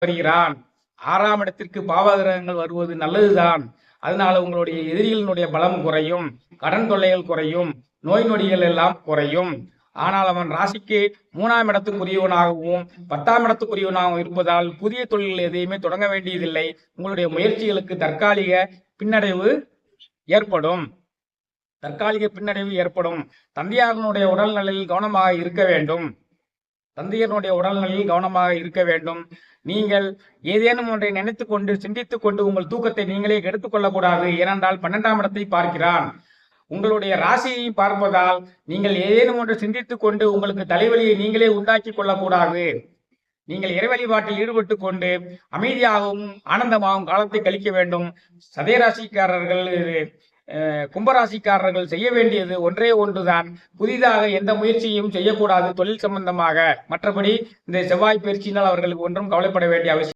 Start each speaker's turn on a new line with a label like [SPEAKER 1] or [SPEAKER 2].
[SPEAKER 1] வருகிறான். 6ஆம் இடத்திற்கு பாவகிரகங்கள் வருவது நல்லதுதான். அதனால உங்களுடைய எதிரிகளினுடைய பலம் குறையும், கடன் தொல்லைகள் குறையும், நோய் நொடிகள் எல்லாம் குறையும். ஆனால் அவன் ராசிக்கு 3ஆம் இடத்துக்குரியவனாகவும் 10ஆம் இடத்துக்குரியவனாகவும் இருப்பதால் புதிய தொழில்கள் எதையுமே தொடங்க வேண்டியதில்லை. உங்களுடைய முயற்சிகளுக்கு தற்காலிக பின்னடைவு ஏற்படும். தந்தையாரனுடைய உடல்நிலையில் கவனமாக இருக்க வேண்டும். நீங்கள் ஏதேனும் ஒன்றை நினைத்து கொண்டு சிந்தித்துக் கொண்டு உங்கள் தூக்கத்தை நீங்களே கெடுத்துக் கொள்ளக்கூடாது. ஏனென்றால் 12ஆம் இடத்தை பார்க்கிறான். உங்களுடைய ராசியை பார்ப்பதால் நீங்கள் ஏதேனும் ஒன்று சிந்தித்துக் கொண்டு உங்களுக்கு தலைவலியை நீங்களே உண்டாக்கி கொள்ளக்கூடாது. நீங்கள் இறை வழிபாட்டில் ஈடுபட்டு கொண்டு அமைதியாகவும் ஆனந்தமாகவும் காலத்தை கழிக்க வேண்டும். சதயராசிக்காரர்கள் கும்பராசிக்காரர்கள் செய்ய வேண்டியது ஒன்றே ஒன்றுதான். புதிதாக எந்த முயற்சியும் செய்யக்கூடாது தொழில் சம்பந்தமாக. மற்றபடி இந்த செவ்வாய் பயிற்சியினால் அவர்களுக்கு ஒன்றும் கவலைப்பட வேண்டிய அவசியம்